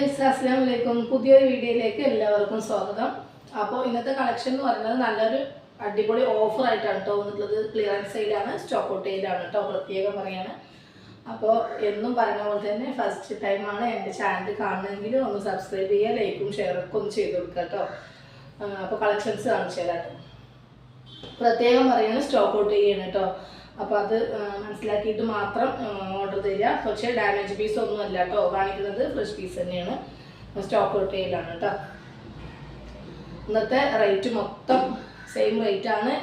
അസ്സലാമലൈക്കും. പുതിയൊരു വീഡിയോയിലേക്ക് എല്ലാവർക്കും സ്വാഗതം. അപ്പോൾ ഇന്നത്തെ കളക്ഷൻ എന്ന് പറയുന്നത് നല്ലൊരു അടിപൊളി ഓഫർ ആയിട്ടാണ് കേട്ടോ വന്നിട്ടുള്ളത്. ക്ലിയറൻസ് സെയിലാണ്, സ്റ്റോക്ക് ഔട്ട് സെയിലാണ് കേട്ടോ, പ്രത്യേകം പറയാണ്. അപ്പോൾ എന്നും പറഞ്ഞ പോലെ തന്നെ ഫസ്റ്റ് ടൈമാണ് എൻ്റെ ചാനൽ കാണുന്നതെങ്കിൽ ഒന്ന് സബ്സ്ക്രൈബ് ചെയ്യുക, ലൈക്കും ഷെയറൊക്കെ ഒന്ന് ചെയ്ത് കൊടുക്കുക കേട്ടോ. അപ്പോൾ കളക്ഷൻസ് കാണിച്ചു തരാം. പ്രത്യേകം പറയാണ്, സ്റ്റോക്ക് ഔട്ട് ചെയ്യണം കേട്ടോ. അപ്പോൾ അത് മനസ്സിലാക്കിയിട്ട് മാത്രം ഓർഡർ തരിക. പക്ഷേ ഡാമേജ് പീസ് ഒന്നും അല്ല കേട്ടോ കാണിക്കുന്നത്, ഫ്രഷ് പീസ് തന്നെയാണ്. സ്റ്റോക്ക് ഔട്ട് ചെയ്യലാണ് കേട്ടോ. ഇന്നത്തെ റേറ്റ് മൊത്തം സെയിം റേറ്റാണ്.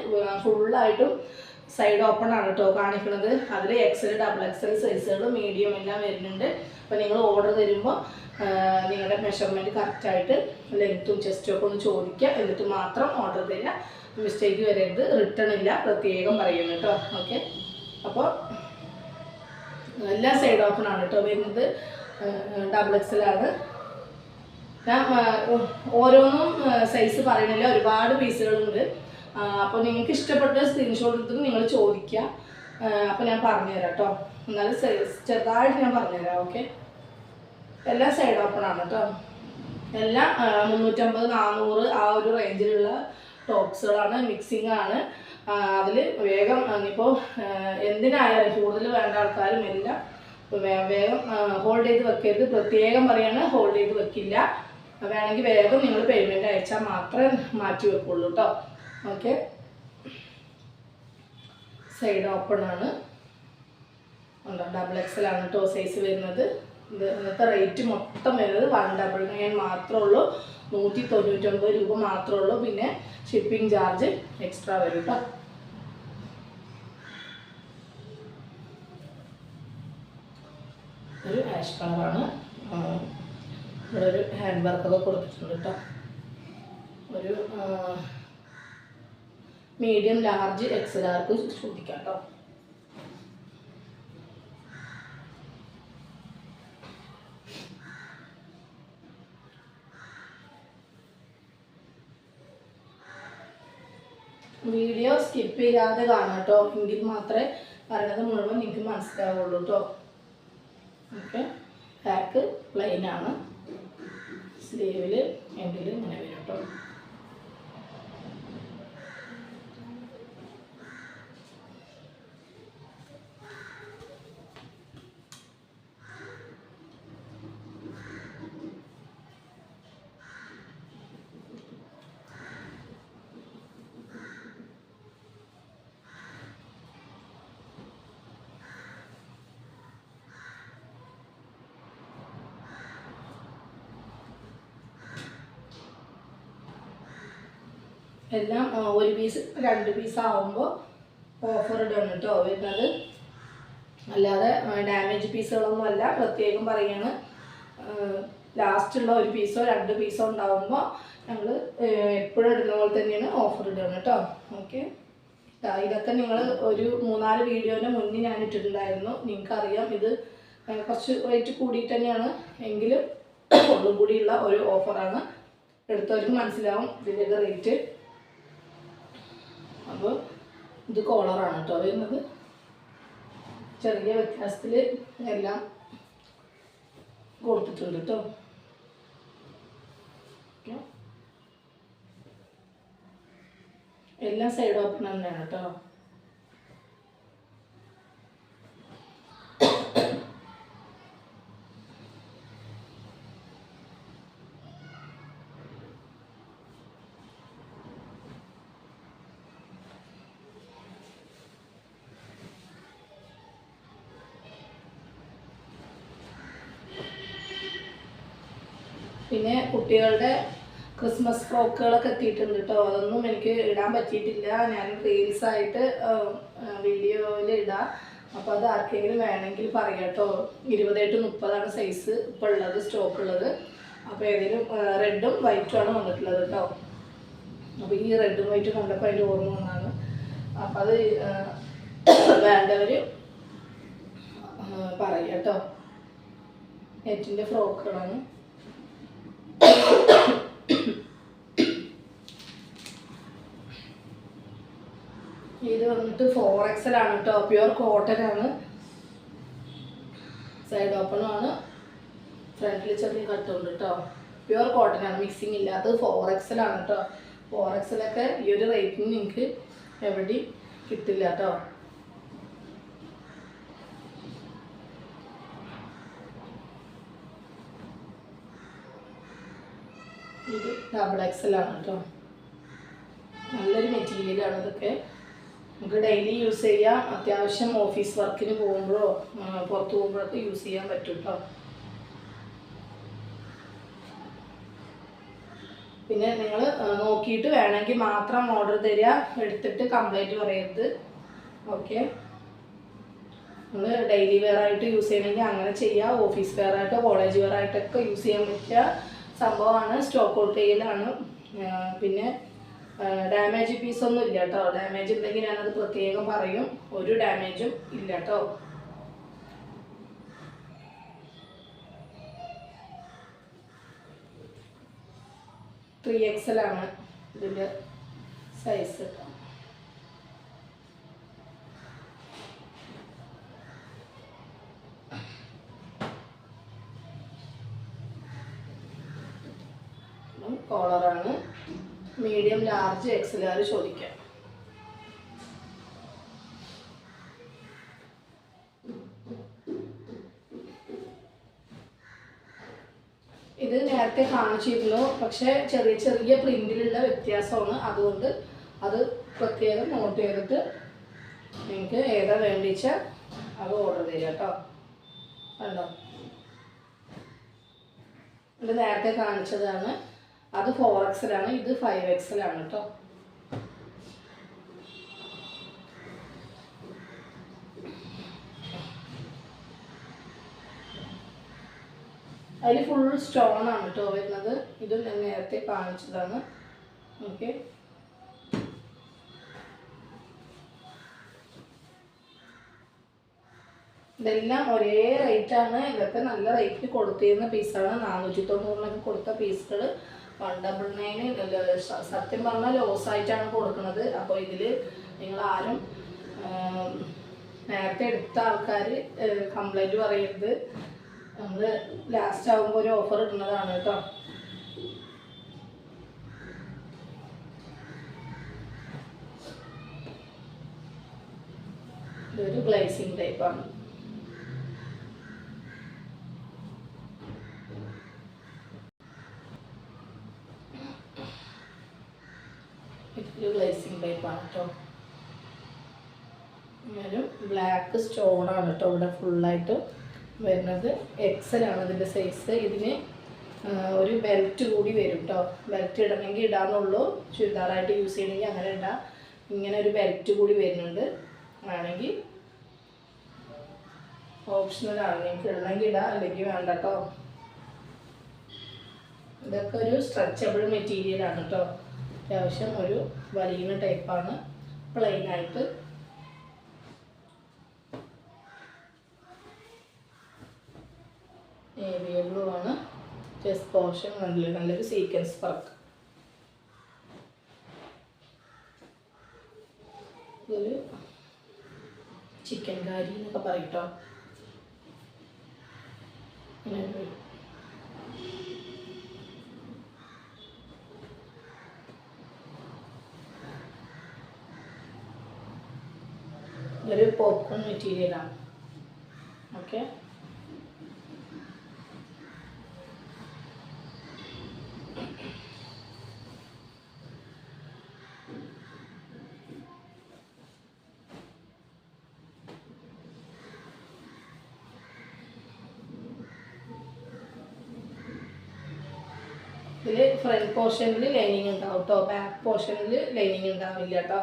ഫുള്ളായിട്ടും സൈഡ് ഓപ്പൺ ആണ് കേട്ടോ കാണിക്കുന്നത്. അതിൽ XL, XXL സൈസുകൾ, മീഡിയം എല്ലാം വരുന്നുണ്ട്. അപ്പോൾ നിങ്ങൾ ഓർഡർ തരുമ്പോൾ നിങ്ങളുടെ മെഷർമെൻറ്റ് കറക്റ്റായിട്ട് ലെങ്ത്തും ചെസ്റ്റും ഒക്കെ ഒന്ന് ചോദിക്കുക, എന്നിട്ട് മാത്രം ഓർഡർ തരിക. മിസ്റ്റേക്ക് വരരുത്, റിട്ടേൺ ഇല്ല, പ്രത്യേകം പറയുന്നു കേട്ടോ. ഓക്കെ, അപ്പോൾ എല്ലാ സൈഡ് ഓപ്പൺ ആണ് കേട്ടോ വരുന്നത്. XXL ആണ്. ഞാൻ ഓരോന്നും സൈസ് പറയണില്ല, ഒരുപാട് പീസുകളുണ്ട്. അപ്പോൾ നിങ്ങൾക്ക് ഇഷ്ടപ്പെട്ട സ്ക്രീൻഷോട്ട് എടുത്തിട്ട് നിങ്ങൾ ചോദിക്കുക. അപ്പോൾ ഞാൻ പറഞ്ഞുതരാം കേട്ടോ. എന്നാലും ചെറുതായിട്ട് ഞാൻ പറഞ്ഞുതരാം. ഓക്കെ, എല്ലാ സൈഡ് ഓപ്പൺ ആണ് കേട്ടോ. എല്ലാം 350, 400 ആ ഒരു റേഞ്ചിലുള്ള ടോപ്സുകളാണ്, മിക്സിംഗ് ആണ്. അതിൽ വേഗം ഇപ്പോൾ എന്തിനായാലും കൂടുതൽ വേണ്ട ആൾക്കാരും എല്ലാം വേഗം ഹോൾഡ് ചെയ്ത് വെക്കരുത്. പ്രത്യേകം പറയാണ്, ഹോൾഡ് ചെയ്ത് വെക്കില്ല. വേണമെങ്കിൽ വേഗം നിങ്ങൾ പേയ്മെൻറ്റ് അയച്ചാൽ മാത്രമേ മാറ്റി വെക്കുള്ളൂ കേട്ടോ. ഓക്കെ, സൈഡ് ഓപ്പൺ ആണ്. XXL ആണ് കേട്ടോ സൈസ് വരുന്നത്. ഇന്നത്തെ റേറ്റ് മൊത്തം വരുന്നത് 199 മാത്രമേ ഉള്ളൂ. 199 രൂപ മാത്രമേ ഉള്ളൂ. പിന്നെ ഷിപ്പിംഗ് ചാർജ് എക്സ്ട്രാ വരും കേട്ടോ. ഒരു ആഷ് കളറാണ്. ഇവിടെ ഒരു ഹാൻഡ് വർക്കൊക്കെ കൊടുത്തിട്ടുണ്ട് കേട്ടോ. ഒരു മീഡിയം, ലാർജ്, XLR ചോദിക്കാം കേട്ടോ. വീഡിയോ സ്കിപ്പ് ചെയ്യാതെ കാണാം കേട്ടോ, എങ്കിൽ മാത്രമേ പറയണത് മുഴുവൻ നിങ്ങൾക്ക് മനസ്സിലാവുള്ളൂ കേട്ടോ. ഓക്കെ, ബാക്ക് പ്ലെയിൻ ആണ്. സ്ലീവിൽ എൻഡിൽ ഇങ്ങനെ വരും കേട്ടോ. എല്ലാം ഒരു പീസ് 2 പീസ് ആവുമ്പോൾ ഓഫർ ഇടണം കേട്ടോ വരുന്നത്. അല്ലാതെ ഡാമേജ് പീസുകളൊന്നും അല്ല, പ്രത്യേകം പറയുകയാണ്. ലാസ്റ്റുള്ള ഒരു പീസോ 2 പീസോ ഉണ്ടാവുമ്പോൾ ഞങ്ങൾ എപ്പോഴും ഇടുന്ന പോലെ തന്നെയാണ് ഓഫർ ഇടണം കേട്ടോ. ഓക്കെ, ഇതൊക്കെ നിങ്ങൾ ഒരു 3-4 വീഡിയോൻ്റെ മുന്നേ ഞാൻ ഇട്ടിട്ടുണ്ടായിരുന്നു. നിങ്ങൾക്കറിയാം ഇത് കുറച്ച് റേറ്റ് കൂടിയിട്ട് തന്നെയാണ്, എങ്കിലും ഒന്നും കൂടിയുള്ള ഒരു ഓഫറാണ്. എടുത്തവർക്ക് മനസ്സിലാവും ഇതിൻ്റെയൊക്കെ റേറ്റ്. അപ്പോൾ ഇത് കോളറാണ് കേട്ടോ വരുന്നത്. ചെറിയ വ്യത്യാസത്തിൽ എല്ലാം കൊടുത്തിട്ടുണ്ട് കേട്ടോ. എല്ലാം സൈഡ് ഓപ്പൺ തന്നെയാണ് കേട്ടോ. പിന്നെ കുട്ടികളുടെ ക്രിസ്മസ് ഫ്രോക്കുകളൊക്കെ എത്തിയിട്ടുണ്ട് കേട്ടോ. അതൊന്നും എനിക്ക് ഇടാൻ പറ്റിയിട്ടില്ല. ഞാൻ റീൽസായിട്ട് വീഡിയോയിൽ ഇടാം. അപ്പോൾ അത് ആർക്കെങ്കിലും വേണമെങ്കിൽ പറയാം കേട്ടോ. 20 to 30 സൈസ് ഇപ്പോൾ ഉള്ളത്, സ്റ്റോക്ക് ഉള്ളത്. അപ്പോൾ ഏതെങ്കിലും റെഡും വൈറ്റും ആണ് വന്നിട്ടുള്ളത് കേട്ടോ. അപ്പോൾ ഈ റെഡും വൈറ്റും കണ്ടപ്പോൾ അതിൻ്റെ ഓർമ്മ വന്നാണ്. അപ്പോൾ അത് വേണ്ടവർ പറയാം കേട്ടോ. നെറ്റിൻ്റെ ഫ്രോക്കുകളാണ്. ഇത് വന്നിട്ട് 4XL ആണ് കേട്ടോ, പ്യുവർ കോട്ടൺ ആണ്. സൈഡ് ഓപ്പൺ ആണ്. ഫ്രണ്ടിൽ ചെറിയ കട്ടുണ്ട് കേട്ടോ. പ്യുവർ കോട്ടൺ ആണ്, മിക്സിങ് ഇല്ല. അത് 4XL ആണ് കേട്ടോ. 4XL ഒക്കെ ഈ ഒരു റേറ്റിന് നിങ്ങൾക്ക് എവിടെയും കിട്ടില്ല കേട്ടോ. ഇത് XXL ആണ് കേട്ടോ. നല്ലൊരു മെറ്റീരിയലാണ് ഇതൊക്കെ. നമുക്ക് ഡെയിലി യൂസ് ചെയ്യാം. അത്യാവശ്യം ഓഫീസ് വർക്കിന് പോകുമ്പോഴോ പുറത്ത് പോകുമ്പോഴൊക്കെ യൂസ് ചെയ്യാൻ പറ്റും കേട്ടോ. പിന്നെ നിങ്ങൾ നോക്കിയിട്ട് വേണമെങ്കിൽ മാത്രം ഓർഡർ തരിക, എടുത്തിട്ട് കംപ്ലൈൻറ്റ് പറയരുത്. ഓക്കെ, നിങ്ങൾ ഡെയിലി വെയർ ആയിട്ട് യൂസ് ചെയ്യണമെങ്കിൽ അങ്ങനെ ചെയ്യുക. ഓഫീസ് വെയർ ആയിട്ടോ കോളേജ് വെയർ ആയിട്ടൊക്കെ യൂസ് ചെയ്യാൻ പറ്റിയ സംഭവമാണ്. സ്റ്റോക്ക് ഔട്ട് ചെയ്യലാണ്. പിന്നെ ഡാമേജ് പീസൊന്നും ഇല്ല കേട്ടോ. ഡാമേജ് ഉണ്ടെങ്കിൽ ഞാനത് പ്രത്യേകം പറയും. ഒരു ഡാമേജും ഇല്ല കേട്ടോ. XXL ആണ് ഇതിൻ്റെ സൈസ്. കോളറാണ്. മീഡിയം, ലാർജ്, XLR ചോദിക്കാം. ഇത് നേരത്തെ കാണിച്ചിരുന്നു, പക്ഷേ ചെറിയ ചെറിയ പ്രിന്റിലുള്ള വ്യത്യാസമാണ്. അതുകൊണ്ട് അത് പ്രത്യേകം നോട്ട് ചെയ്തിട്ട് നിങ്ങൾക്ക് ഏതാ വേണ്ടിച്ചാൽ അത് ഓർഡർ ചെയ്യുക കേട്ടോ. കണ്ടോ, ഇത് നേരത്തെ കാണിച്ചതാണ്. അത് 4XL ആണ്, ഇത് 5XL ആണ് കേട്ടോ. അതിൽ ഫുൾ സ്റ്റോൺ ആണ് കേട്ടോ വരുന്നത്. ഇത് ഞാൻ നേരത്തെ കാണിച്ചതാണ്. ഓക്കെ, ഇതെല്ലാം ഒരേ റേറ്റാണ്. ഇതൊക്കെ നല്ല റേറ്റിൽ കൊടുത്തിരുന്ന പീസാണ്. 490 കൊടുത്ത പീസുകൾ 199 സത്യം പറഞ്ഞാൽ ലോസ് ആയിട്ടാണ് കൊടുക്കുന്നത്. അപ്പോൾ ഇതിൽ നിങ്ങളാരും നേരത്തെ എടുത്ത ആൾക്കാർ കംപ്ലൈൻറ്റ് പറയരുത്. നമ്മൾ ലാസ്റ്റ് ആകുമ്പോൾ ഒരു ഓഫർ ഇടുന്നതാണ് കേട്ടോ. ഇതൊരു ഗ്ലേസിങ് ടൈപ്പാണ്. ഇതൊരു ഗ്ലേസിങ് ടൈപ്പാണ് കേട്ടോ. ഒരു ബ്ലാക്ക് സ്റ്റോണാണ് കേട്ടോ ഇവിടെ ഫുള്ളായിട്ട് വരുന്നത്. XL ആണ് ഇതിൻ്റെ സൈസ്. ഇതിന് ഒരു ബെൽറ്റ് കൂടി വരും കേട്ടോ. ബെൽറ്റ് ഇടണമെങ്കിൽ ഇടാന്നുള്ളൂ. ചുരിദാറായിട്ട് യൂസ് ചെയ്യണമെങ്കിൽ അങ്ങനെ ഇടാം. ഇങ്ങനെ ഒരു ബെൽറ്റ് കൂടി വരുന്നുണ്ട്. വേണമെങ്കിൽ ഓപ്ഷണലാണ്, നിങ്ങൾക്ക് ഇടണമെങ്കിൽ ഇടാം, അല്ലെങ്കിൽ വേണ്ട കേട്ടോ. ഇതൊക്കെ ഒരു സ്ട്രെച്ചബിൾ മെറ്റീരിയലാണ് കേട്ടോ. അത്യാവശ്യം ഒരു വലിയ ടൈപ്പാണ്. പ്ലെയിനായിട്ട് നേവി ബ്ലൂ ആണ്. ചെസ്റ്റ് പോർഷൻ നല്ലൊരു സീക്വൻസ് വർക്ക്. ഇതൊരു ചിക്കൻ കാരി എന്നൊക്കെ പറയും കേട്ടോ. ഇതൊരു പോപ്കോൺ മെറ്റീരിയലാണ്. ഓക്കെ, ഇതിൽ ഫ്രണ്ട് പോർഷനിൽ ലൈനിങ് ഉണ്ടാവും കേട്ടോ. ബാക്ക് പോർഷനിൽ ലൈനിങ് ഉണ്ടാവില്ല കേട്ടോ.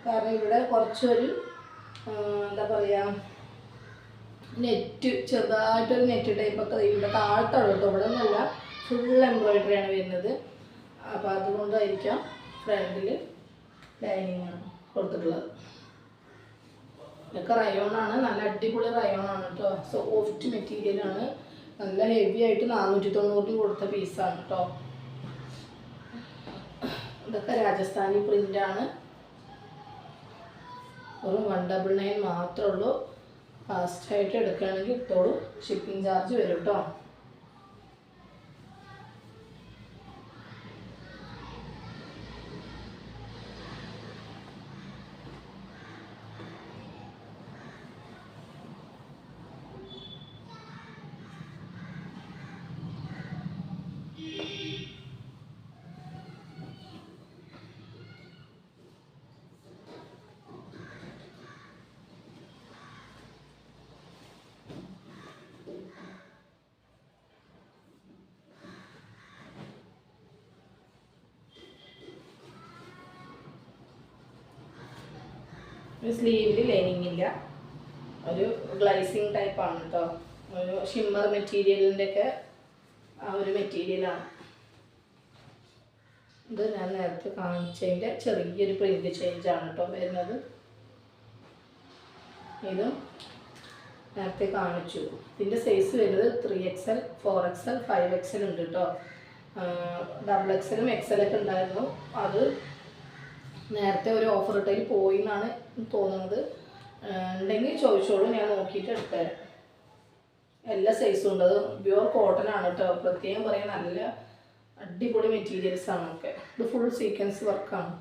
കാരണം ഇവിടെ കുറച്ചൊരു എന്താ പറയുക, നെറ്റ് ചെറുതായിട്ടൊരു നെറ്റ് ടൈപ്പൊക്കെ ഇവിടെ താഴ്ത്തുള്ളൂ കേട്ടോ. ഇവിടെ നിന്നല്ല, ഫുൾ എംബ്രോയിഡറി ആണ് വരുന്നത്. അപ്പോൾ അതുകൊണ്ടായിരിക്കാം ഫ്രണ്ടിൽ ലൈനിങ് ആണ് കൊടുത്തിട്ടുള്ളത്. ഇതൊക്കെ റയോണാണ്. നല്ല അടിപൊളി റയോണാണ് കേട്ടോ. സോഫ്റ്റ് മെറ്റീരിയലാണ്. നല്ല ഹെവി ആയിട്ട് 490 കൊടുത്ത പീസാണ് കേട്ടോ. ഇതൊക്കെ രാജസ്ഥാനി പ്രിൻ്റാണ്. ഒരു 199 മാത്രമേ ഉള്ളൂ. ഫാസ്റ്റായിട്ട് എടുക്കുകയാണെങ്കിൽ ഇട്ടോളൂ. ഷിപ്പിംഗ് ചാർജ് വരും കേട്ടോ. ഒരു സ്ലീവിൽ ലൈനിങ് ഇല്ല, ഒരു ഗ്ലൈസിങ് ടൈപ്പാണ് കേട്ടോ. ഒരു ഷിമ്മർ മെറ്റീരിയലിൻ്റെ ഒക്കെ ആ ഒരു മെറ്റീരിയലാണ് ഇത്. ഞാൻ നേരത്തെ കാണിച്ചതിൻ്റെ ചെറിയൊരു പ്രിൻ്റ് ചേഞ്ചാണ് കേട്ടോ വരുന്നത്. ഇതും നേരത്തെ കാണിച്ചു. ഇതിൻ്റെ സൈസ് വരുന്നത് 3XL, 4XL, 5XL ഉണ്ട് കേട്ടോ. XXL XL ഒക്കെ ഉണ്ടായിരുന്നു. അത് നേരത്തെ ഒരു ഓഫർ ഇട്ടതിൽ പോയി എന്നാണ് തോന്നുന്നത്. ഉണ്ടെങ്കിൽ ചോദിച്ചോളൂ, ഞാൻ നോക്കിയിട്ട് എടുത്തുതരാം. എല്ലാ സൈസും ഉണ്ട്. അത് പ്യുവർ കോട്ടൺ ആണ് കേട്ടോ. പ്രത്യേകം പറയാൻ നല്ല അടിപൊളി മെറ്റീരിയൽസ് ആണ് ഒക്കെ. ഇത് ഫുൾ സീക്വൻസ് വർക്കാണ്.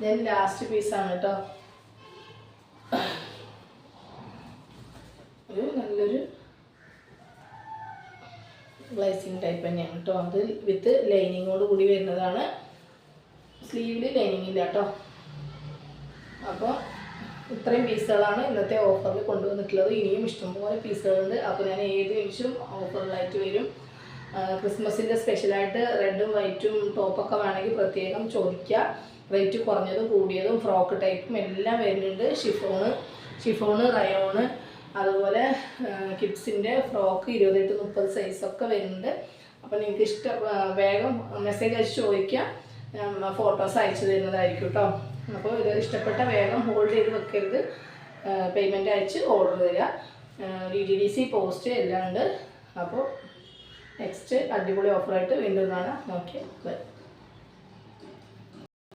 ഞാൻ ലാസ്റ്റ് പീസാണ് കേട്ടോ. ഒരു നല്ലൊരു ഗ്ലൈസിങ് ടൈപ്പ് തന്നെയാണ് കേട്ടോ. അത് വിത്ത് ലൈനിങ്ങോട് കൂടി വരുന്നതാണ്. സ്ലീവിൽ ലൈനിങ് ഇല്ല കേട്ടോ. അപ്പോൾ ഇത്രയും പീസുകളാണ് ഇന്നത്തെ ഓഫറിൽ കൊണ്ടുവന്നിട്ടുള്ളത്. ഇനിയും ഇഷ്ടംപോലെ പീസുകളുണ്ട്. അപ്പോൾ ഞാൻ ഏത് നിമിഷം ഓഫറിലായിട്ട് വരും. ക്രിസ്മസിൻ്റെ സ്പെഷ്യലായിട്ട് റെഡും വൈറ്റും ടോപ്പൊക്കെ വേണമെങ്കിൽ പ്രത്യേകം ചോദിക്കുക. റേറ്റ് കുറഞ്ഞതും കൂടിയതും ഫ്രോക്ക് ടൈപ്പും എല്ലാം വരുന്നുണ്ട്. ഷിഫോണ് റയോണ്, അതുപോലെ കിഡ്സിൻ്റെ ഫ്രോക്ക് 28-30 സൈസൊക്കെ വരുന്നുണ്ട്. അപ്പോൾ നിങ്ങൾക്ക് വേഗം മെസ്സേജ് അയച്ച് ചോദിക്കുക. ഫോട്ടോസ് അയച്ചു തരുന്നതായിരിക്കും കേട്ടോ. അപ്പോൾ ഇത് ഇഷ്ടപ്പെട്ട വേഗം ഹോൾഡ് ചെയ്ത് വെക്കരുത്. പേയ്മെൻറ്റ് അയച്ച് ഓർഡർ തരിക. DTDC പോസ്റ്റ് എല്ലാം ഉണ്ട്. അപ്പോൾ നെക്സ്റ്റ് അടിപൊളി ഓഫറായിട്ട് വീണ്ടും കാണാം. Okay, by.